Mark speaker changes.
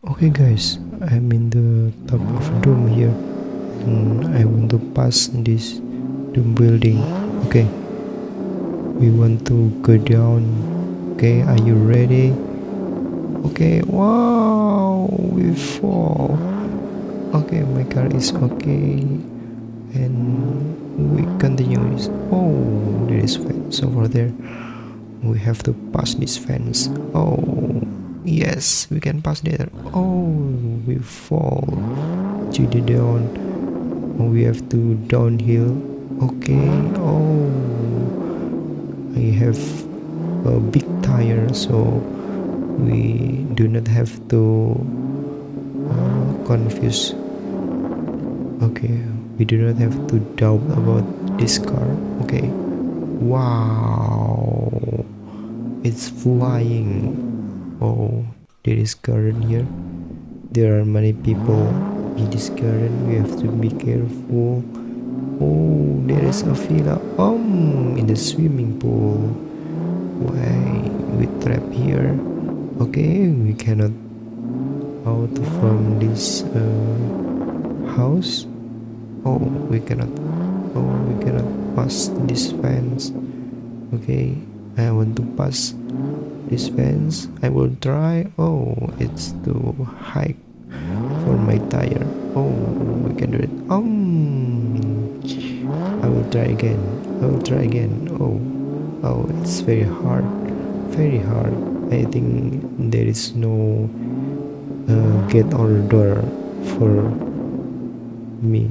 Speaker 1: Okay guys, I'm in the top of dome here and I want to pass this dome building. Okay, we want to go down. Okay, are you ready? Okay, wow, we fall. Okay, my car is okay and we continue this. Oh, there is fence over there. We have to pass this fence. Oh, yes, we can pass there. Oh, we fall to the down. We have to downhill. Okay. Oh, I have a big tire, so we do not have to confuse. Okay, we do not have to doubt about this car. Okay. Wow, it's flying. Oh, there is garden here. There are many people in this garden. We have to be careful. Oh, there is a villa. In the swimming pool. Why we trap here? Okay, we cannot out from this house. Oh, we cannot. Oh, we cannot pass this fence. Okay, I want to pass this fence. I will try. Oh, it's too high for my tire. Oh, we can do it. I will try again. I will try again. Oh, it's very hard. Very hard. I think there is no gate or door for me.